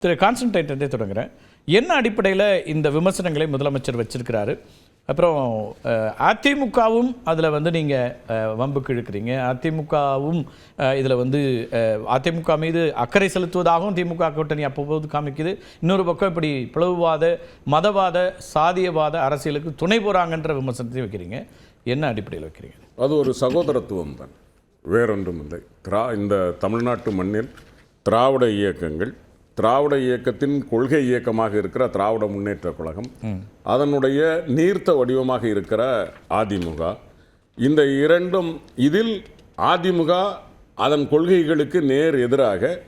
திரு கான்ஸ்டன்டைன்ட்டே தொடங்குறேன். என்ன அடிப்படையில் இந்த விமர்சனங்களை முதலமைச்சர் வச்சிருக்கிறாரு? அப்புறம் அதிமுகவும் அதில் நீங்கள் வம்புக்கு இழுக்கிறீங்க. அதிமுகவும் இதில் அதிமுக மீது அக்கறை செலுத்துவதாகவும் திமுக கூட்டணி அப்போது காமிக்குது. இன்னொரு பக்கம் இப்படி பிளவுவாத மதவாத சாதியவாத அரசியலுக்கு துணை போகிறாங்கன்ற விமர்சனத்தையும் வைக்கிறீங்க. என்ன அடிப்படையில் வைக்கிறீங்க? அது ஒரு சகோதரத்துவம் தான், வேறொன்றும் இல்லை. இந்த தமிழ்நாட்டு மண்ணில் திராவிட இயக்கங்கள், திராவிட இயக்கத்தின் கொள்கை இயக்கமாக இருக்கிற திராவிட முன்னேற்றக் கழகம், அதனுடைய நீர்த்த வடிவமாக இருக்கிற அதிமுக, இந்த இரண்டும், இதில் அதிமுக அதன் கொள்கைகளுக்கு நேர் எதிராக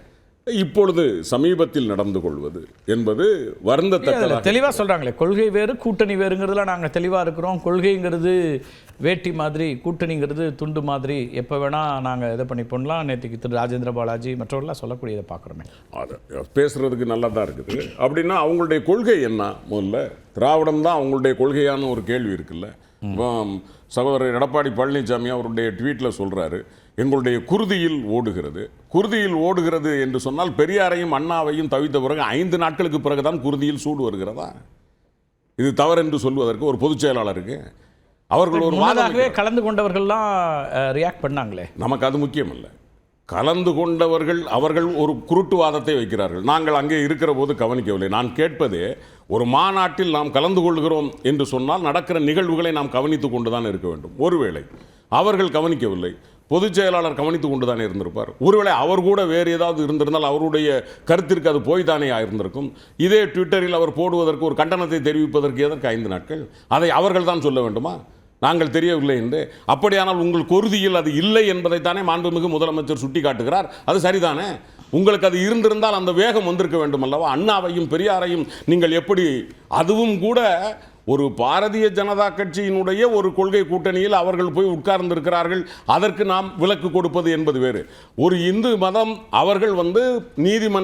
இப்பொழுது சமீபத்தில் நடந்து கொள்வது என்பது வருந்தத்தக்க. தெளிவாக சொல்கிறாங்களே, கொள்கை வேறு கூட்டணி வேறுங்கிறதுல நாங்கள் தெளிவாக இருக்கிறோம். கொள்கைங்கிறது வேட்டி மாதிரி, கூட்டணிங்கிறது துண்டு மாதிரி, எப்போ வேணால் நாங்கள் இதை பண்ணி போடலாம். நேற்றுக்கு திரு ராஜேந்திர பாலாஜி மற்றவர்களாம் சொல்லக்கூடியதை பார்க்குறோமே. அது பேசுகிறதுக்கு நல்லா தான் இருக்குது. அப்படின்னா அவங்களுடைய கொள்கை என்ன? முதல்ல திராவிடம் தான் அவங்களுடைய கொள்கையான ஒரு கேள்வி இருக்குல்ல. சகோதரர் எடப்பாடி பழனிசாமி அவருடைய ட்வீட்டில் சொல்கிறாரு, எங்களுடைய குருதியில் ஓடுகிறது. குருதியில் ஓடுகிறது என்று சொன்னால் பெரியாரையும் அண்ணாவையும் தவித்த பிறகு 5 நாட்களுக்கு பிறகுதான் குருதியில் சூடு வருகிறதா? இது தவறு என்று சொல்வதற்கு ஒரு பொதுச் செயலாளருக்கு அவர்கள் ஒரு வாதாகவே கலந்து கொண்டவர்கள்லாம் ரியாக்ட் பண்ணாங்களே. நமக்கு அது முக்கியம் இல்லை. கலந்து கொண்டவர்கள் அவர்கள் ஒரு குருட்டுவாதத்தை வைக்கிறார்கள். நாங்கள் அங்கே இருக்கிற போது கவனிக்கவில்லை. நான் கேட்பதே, ஒரு மாநாட்டில் நாம் கலந்து கொள்கிறோம் என்று சொன்னால் நடக்கிற நிகழ்வுகளை நாம் கவனித்து கொண்டு தான் இருக்க வேண்டும். ஒருவேளை அவர்கள் கவனிக்கவில்லை, பொதுச் செயலாளர் கவனித்து கொண்டு தானே இருந்திருப்பார். ஒருவேளை அவர் கூட வேறு ஏதாவது இருந்திருந்தால் அவருடைய கருத்திற்கு அது போய் தானே ஆயிருந்திருக்கும். இதே ட்விட்டரில் அவர் போடுவதற்கு, ஒரு கண்டனத்தை தெரிவிப்பதற்கு எதற்கு 5 நாட்கள்? அதை அவர்கள் தான் சொல்ல வேண்டுமா? நாங்கள் தெரியவில்லை என்று. அப்படியானால் உங்கள் குருதியில் அது இல்லை என்பதைத்தானே மாண்புமிகு முதலமைச்சர் சுட்டி காட்டுகிறார். அது சரிதானே? உங்களுக்கு அது இருந்திருந்தால் அந்த வேகம் வந்திருக்க வேண்டும் அல்லவா? அண்ணாவையும் பெரியாரையும் நீங்கள் எப்படி, அதுவும் கூட ஒரு பாரதிய ஜனதா கட்சியினுடைய ஒரு கொள்கை கூட்டணியில் அவர்கள் போய் உட்கார்ந்திருக்கிறார்கள், அதற்கு நாம் விலக்கு கொடுப்பது என்பது வேறு. ஒரு இந்து மதம் அவர்கள் நீதிமன்ற